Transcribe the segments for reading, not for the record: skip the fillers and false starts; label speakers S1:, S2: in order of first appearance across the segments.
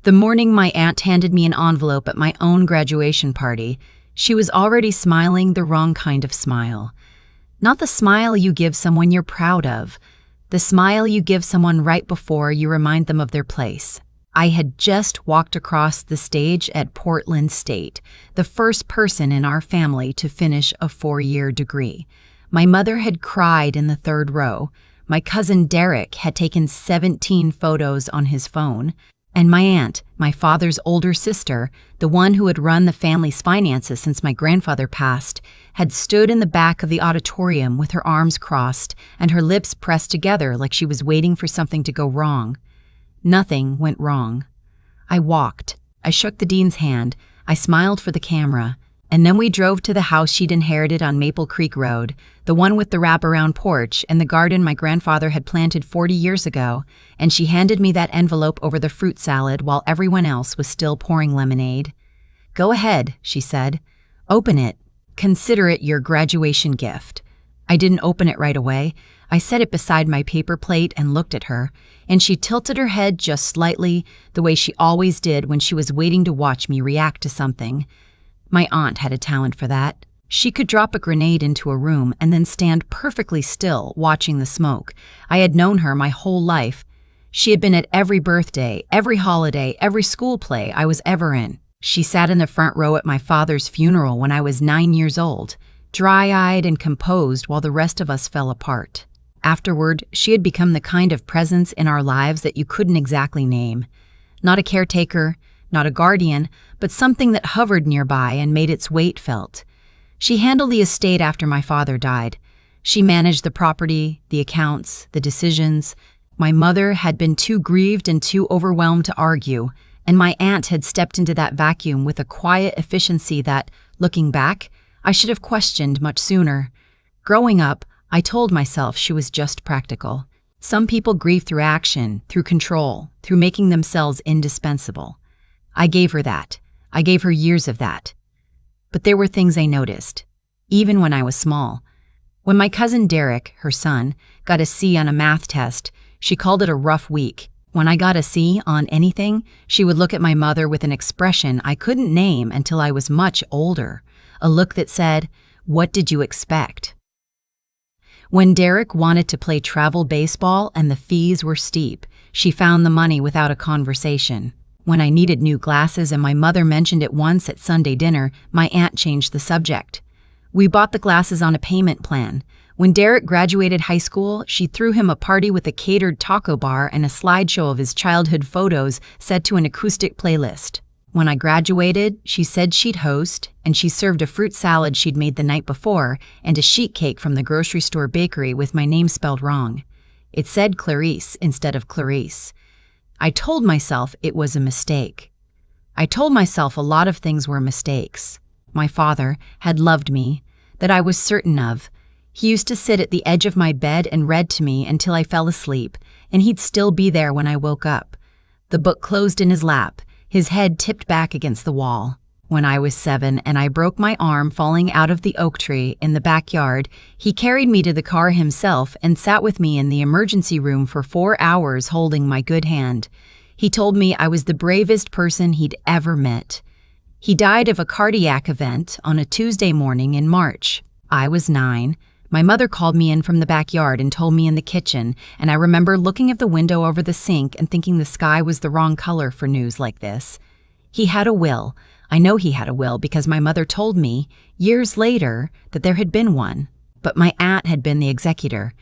S1: The morning my aunt handed me an envelope at my own graduation party, she was already smiling the wrong kind of smile. Not the smile you give someone you're proud of, the smile you give someone right before you remind them of their place. I had just walked across the stage at Portland State, the first person in our family to finish a 4-year degree. My mother had cried in the third row. My cousin Derek had taken 17 photos on his phone, and my aunt, my father's older sister, the one who had run the family's finances since my grandfather passed, had stood in the back of the auditorium with her arms crossed and her lips pressed together like she was waiting for something to go wrong. Nothing went wrong. I walked. I shook the dean's hand. I smiled for the camera. And then we drove to the house she'd inherited on Maple Creek Road, the one with the wraparound porch and the garden my grandfather had planted 40 years ago, and she handed me that envelope over the fruit salad while everyone else was still pouring lemonade. "Go ahead," she said. "Open it. Consider it your graduation gift." I didn't open it right away. I set it beside my paper plate and looked at her, and she tilted her head just slightly, the way she always did when she was waiting to watch me react to something. My aunt had a talent for that. She could drop a grenade into a room and then stand perfectly still, watching the smoke. I had known her my whole life. She had been at every birthday, every holiday, every school play I was ever in. She sat in the front row at my father's funeral when I was 9 years old, dry-eyed and composed while the rest of us fell apart. Afterward, she had become the kind of presence in our lives that you couldn't exactly name. Not a caretaker, not a guardian, but something that hovered nearby and made its weight felt. She handled the estate after my father died. She managed the property, the accounts, the decisions. My mother had been too grieved and too overwhelmed to argue, and my aunt had stepped into that vacuum with a quiet efficiency that, looking back, I should have questioned much sooner. Growing up, I told myself she was just practical. Some people grieve through action, through control, through making themselves indispensable. I gave her that. I gave her years of that. But there were things I noticed, even when I was small. When my cousin Derek, her son, got a C on a math test, she called it a rough week. When I got a C on anything, she would look at my mother with an expression I couldn't name until I was much older, a look that said, "What did you expect?" When Derek wanted to play travel baseball and the fees were steep, she found the money without a conversation. When I needed new glasses and my mother mentioned it once at Sunday dinner, my aunt changed the subject. We bought the glasses on a payment plan. When Derek graduated high school, she threw him a party with a catered taco bar and a slideshow of his childhood photos set to an acoustic playlist. When I graduated, she said she'd host, and she served a fruit salad she'd made the night before and a sheet cake from the grocery store bakery with my name spelled wrong. It said Clarise instead of Clarice. I told myself it was a mistake. I told myself a lot of things were mistakes. My father had loved me, that I was certain of. He used to sit at the edge of my bed and read to me until I fell asleep, and he'd still be there when I woke up. The book closed in his lap, his head tipped back against the wall. When I was 7 and I broke my arm falling out of the oak tree in the backyard, he carried me to the car himself and sat with me in the emergency room for 4 hours holding my good hand. He told me I was the bravest person he'd ever met. He died of a cardiac event on a Tuesday morning in March. I was 9. My mother called me in from the backyard and told me in the kitchen, and I remember looking at the window over the sink and thinking the sky was the wrong color for news like this. He had a will. I know he had a will because my mother told me, years later, that there had been one, but my aunt had been the executor.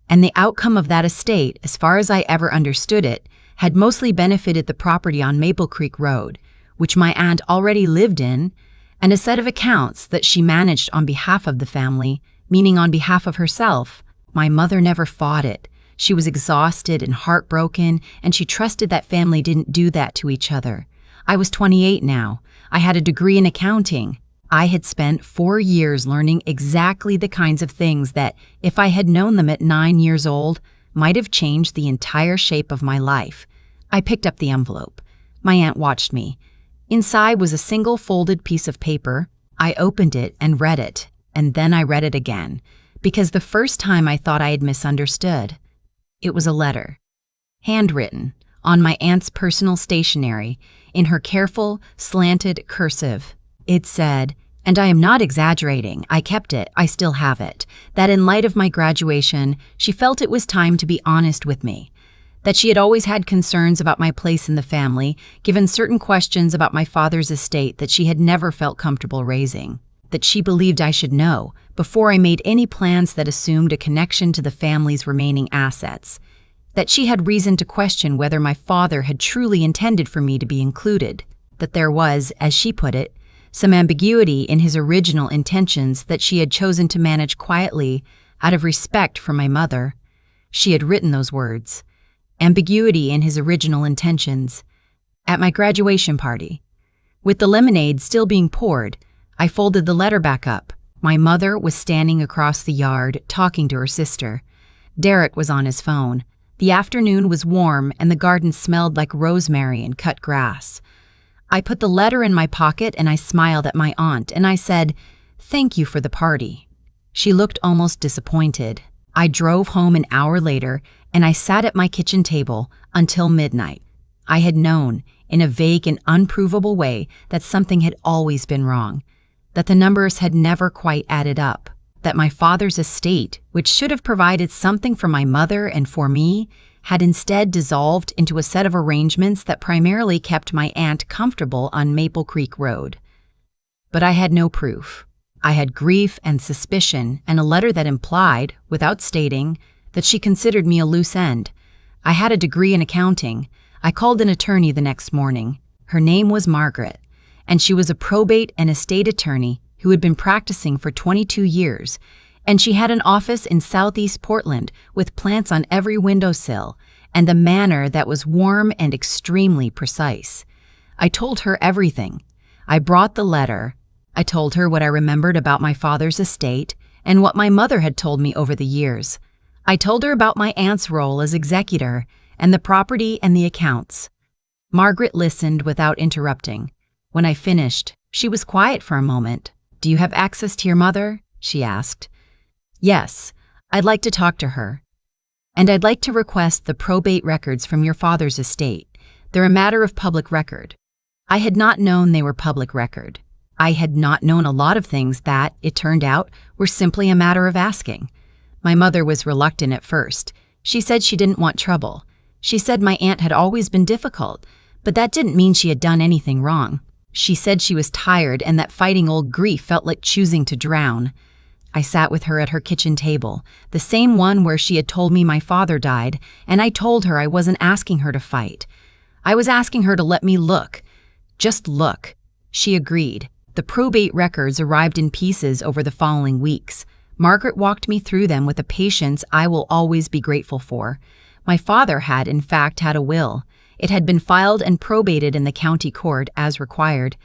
S1: And the outcome of that estate, as far as I ever understood it, had mostly benefited the property on Maple Creek Road, which my aunt already lived in, and a set of accounts that she managed on behalf of the family, meaning on behalf of herself. My mother never fought it. She was exhausted and heartbroken, and she trusted that family didn't do that to each other. I was 28 now. I had a degree in accounting. I had spent 4 years learning exactly the kinds of things that, if I had known them at 9 years old, might have changed the entire shape of my life. I picked up the envelope. My aunt watched me. Inside was a single folded piece of paper. I opened it and read it, and then I read it again, because the first time I thought I had misunderstood. It was a letter. Handwritten, on my aunt's personal stationery, in her careful, slanted cursive. It said, and I am not exaggerating, I kept it, I still have it, that in light of my graduation, she felt it was time to be honest with me. That she had always had concerns about my place in the family, given certain questions about my father's estate that she had never felt comfortable raising. That she believed I should know, before I made any plans that assumed a connection to the family's remaining assets. That she had reason to question whether my father had truly intended for me to be included. That there was, as she put it, some ambiguity in his original intentions that she had chosen to manage quietly out of respect for my mother. She had written those words. Ambiguity in his original intentions. At my graduation party. With the lemonade still being poured, I folded the letter back up. My mother was standing across the yard talking to her sister. Derek was on his phone. The afternoon was warm and the garden smelled like rosemary and cut grass. I put the letter in my pocket and I smiled at my aunt and I said, "Thank you for the party." She looked almost disappointed. I drove home an hour later and I sat at my kitchen table until midnight. I had known, in a vague and unprovable way, that something had always been wrong, that the numbers had never quite added up, that my father's estate, which should have provided something for my mother and for me, had instead dissolved into a set of arrangements that primarily kept my aunt comfortable on Maple Creek Road. But I had no proof. I had grief and suspicion and a letter that implied, without stating, that she considered me a loose end. I had a degree in accounting. I called an attorney the next morning. Her name was Margaret, and she was a probate and estate attorney who had been practicing for 22 years, and she had an office in Southeast Portland with plants on every windowsill and a manner that was warm and extremely precise. I told her everything. I brought the letter. I told her what I remembered about my father's estate and what my mother had told me over the years. I told her about my aunt's role as executor and the property and the accounts. Margaret listened without interrupting. When I finished, she was quiet for a moment. "Do you have access to your mother?" she asked. "Yes, I'd like to talk to her. And I'd like to request the probate records from your father's estate. They're a matter of public record." I had not known they were public record. I had not known a lot of things that, it turned out, were simply a matter of asking. My mother was reluctant at first. She said she didn't want trouble. She said my aunt had always been difficult, but that didn't mean she had done anything wrong. She said she was tired and that fighting old grief felt like choosing to drown. I sat with her at her kitchen table, the same one where she had told me my father died, and I told her I wasn't asking her to fight. I was asking her to let me look. Just look. She agreed. The probate records arrived in pieces over the following weeks. Margaret walked me through them with a patience I will always be grateful for. My father had, in fact, had a will. It had been filed and probated in the county court as required.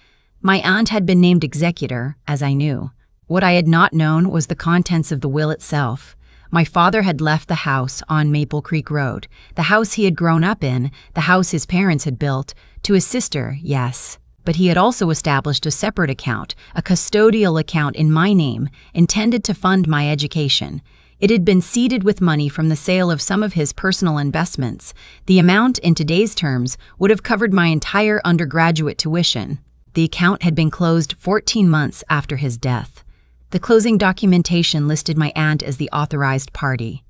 S1: My aunt had been named executor, as I knew. What I had not known was the contents of the will itself. My father had left the house on Maple Creek Road, the house he had grown up in, the house his parents had built, to his sister, yes. But he had also established a separate account, a custodial account in my name, intended to fund my education. It had been seeded with money from the sale of some of his personal investments. The amount, in today's terms, would have covered my entire undergraduate tuition. The account had been closed 14 months after his death. The closing documentation listed my aunt as the authorized party.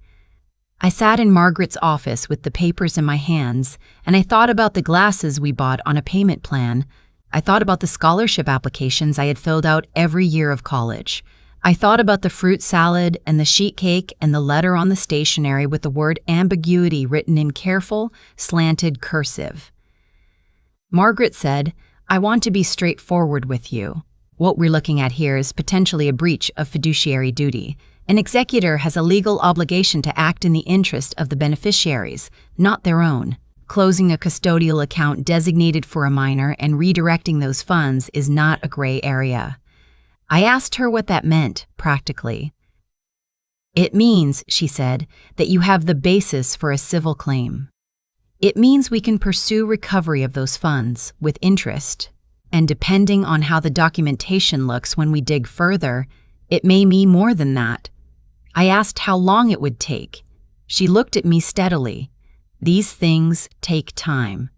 S1: I sat in Margaret's office with the papers in my hands, and I thought about the glasses we bought on a payment plan. I thought about the scholarship applications I had filled out every year of college. I thought about the fruit salad and the sheet cake and the letter on the stationery with the word ambiguity written in careful, slanted cursive. Margaret said, "I want to be straightforward with you. What we're looking at here is potentially a breach of fiduciary duty. An executor has a legal obligation to act in the interest of the beneficiaries, not their own. Closing a custodial account designated for a minor and redirecting those funds is not a gray area." I asked her what that meant, practically. "It means," she said, "that you have the basis for a civil claim. It means we can pursue recovery of those funds with interest, and depending on how the documentation looks when we dig further, it may mean more than that." I asked how long it would take. She looked at me steadily. These things take time.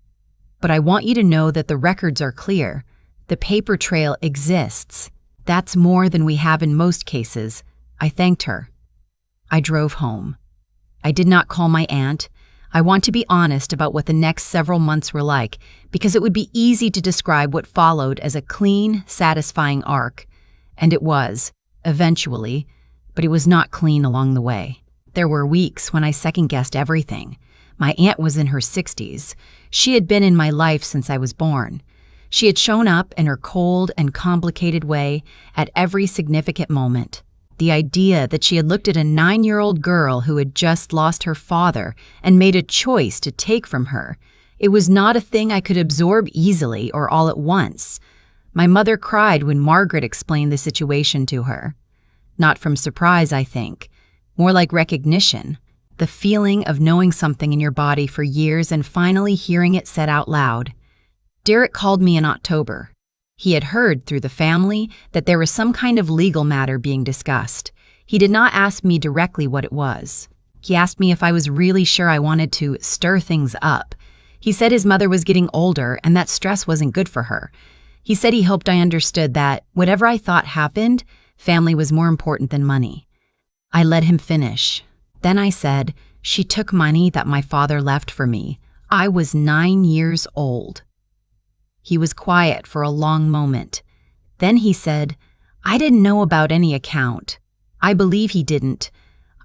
S1: But I want you to know that the records are clear. The paper trail exists. That's more than we have in most cases. I thanked her. I drove home. I did not call my aunt. I want to be honest about what the next several months were like, because it would be easy to describe what followed as a clean, satisfying arc. And it was, eventually, but it was not clean along the way. There were weeks when I second-guessed everything. My aunt was in her 60s. She had been in my life since I was born. She had shown up in her cold and complicated way at every significant moment. The idea that she had looked at a 9-year-old girl who had just lost her father and made a choice to take from her, it was not a thing I could absorb easily or all at once. My mother cried when Margaret explained the situation to her. Not from surprise, I think. More like recognition. The feeling of knowing something in your body for years and finally hearing it said out loud. Derek called me in October. He had heard through the family that there was some kind of legal matter being discussed. He did not ask me directly what it was. He asked me if I was really sure I wanted to stir things up. He said his mother was getting older and that stress wasn't good for her. He said he hoped I understood that, whatever I thought happened, family was more important than money. I let him finish. Then I said, she took money that my father left for me. I was 9 years old. He was quiet for a long moment. Then he said, I didn't know about any account. I believe he didn't.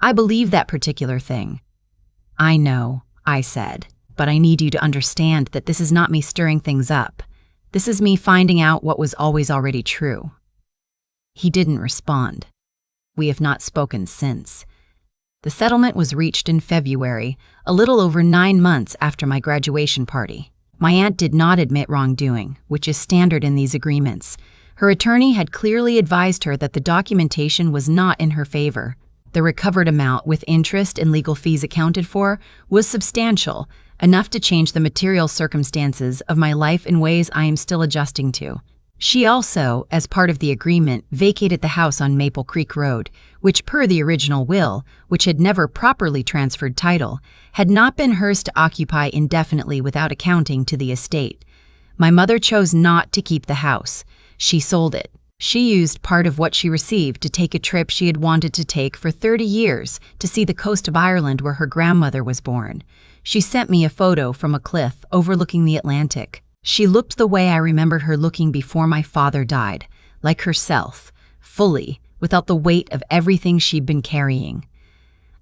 S1: I believe that particular thing. I know, I said, but I need you to understand that this is not me stirring things up. This is me finding out what was always already true. He didn't respond. We have not spoken since. The settlement was reached in February, a little over 9 months after my graduation party. My aunt did not admit wrongdoing, which is standard in these agreements. Her attorney had clearly advised her that the documentation was not in her favor. The recovered amount, with interest and legal fees accounted for, was substantial, enough to change the material circumstances of my life in ways I am still adjusting to. She also, as part of the agreement, vacated the house on Maple Creek Road, which per the original will, which had never properly transferred title, had not been hers to occupy indefinitely without accounting to the estate. My mother chose not to keep the house. She sold it. She used part of what she received to take a trip she had wanted to take for 30 years to see the coast of Ireland where her grandmother was born. She sent me a photo from a cliff overlooking the Atlantic. She looked the way I remembered her looking before my father died, like herself, fully, without the weight of everything she'd been carrying.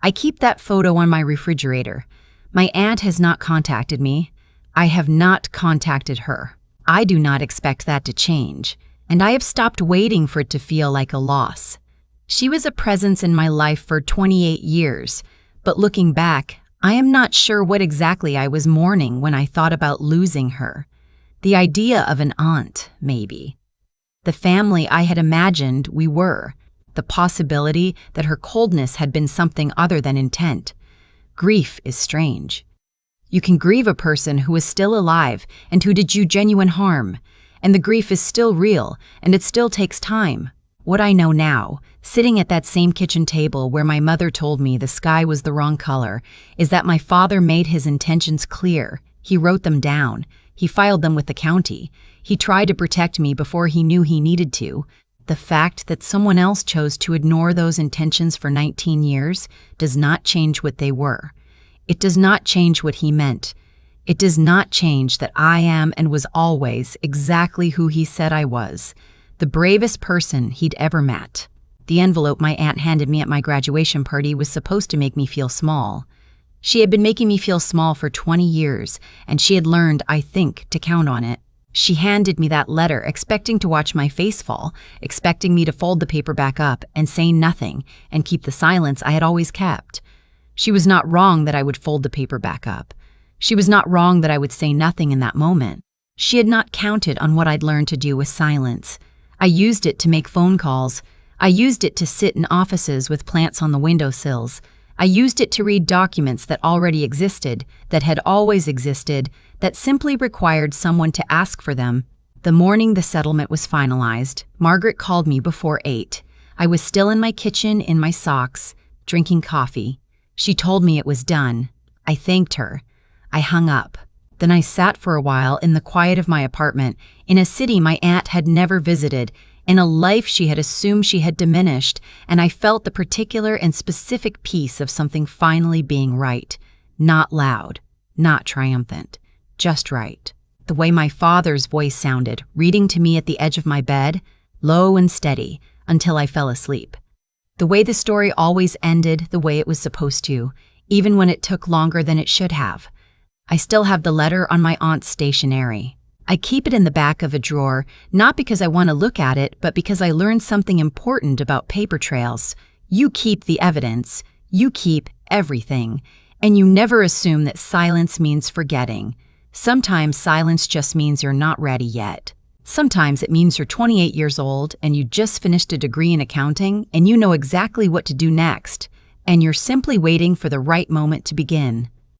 S1: I keep that photo on my refrigerator. My aunt has not contacted me. I have not contacted her. I do not expect that to change, and I have stopped waiting for it to feel like a loss. She was a presence in my life for 28 years, but looking back, I am not sure what exactly I was mourning when I thought about losing her. The idea of an aunt, maybe. The family I had imagined we were. The possibility that her coldness had been something other than intent. Grief is strange. You can grieve a person who is still alive and who did you genuine harm, and the grief is still real, and it still takes time. What I know now, sitting at that same kitchen table where my mother told me the sky was the wrong color, is that my father made his intentions clear. He wrote them down. He filed them with the county. He tried to protect me before he knew he needed to. The fact that someone else chose to ignore those intentions for 19 years does not change what they were. It does not change what he meant. It does not change that I am and was always exactly who he said I was, the bravest person he'd ever met. The envelope my aunt handed me at my graduation party was supposed to make me feel small. She had been making me feel small for 20 years, and she had learned, I think, to count on it. She handed me that letter, expecting to watch my face fall, expecting me to fold the paper back up and say nothing and keep the silence I had always kept. She was not wrong that I would fold the paper back up. She was not wrong that I would say nothing in that moment. She had not counted on what I'd learned to do with silence. I used it to make phone calls. I used it to sit in offices with plants on the windowsills. I used it to read documents that already existed, that had always existed, that simply required someone to ask for them. The morning the settlement was finalized, Margaret called me before 8. I was still in my kitchen in my socks, drinking coffee. She told me it was done. I thanked her. I hung up. Then I sat for a while in the quiet of my apartment, in a city my aunt had never visited, in a life she had assumed she had diminished, and I felt the particular and specific peace of something finally being right. Not loud, not triumphant, just right. The way my father's voice sounded, reading to me at the edge of my bed, low and steady, until I fell asleep. The way the story always ended the way it was supposed to, even when it took longer than it should have. I still have the letter on my aunt's stationery. I keep it in the back of a drawer, not because I want to look at it, but because I learned something important about paper trails. You keep the evidence, you keep everything, and you never assume that silence means forgetting. Sometimes silence just means you're not ready yet. Sometimes it means you're 28 years old and you just finished a degree in accounting and you know exactly what to do next, and you're simply waiting for the right moment to begin.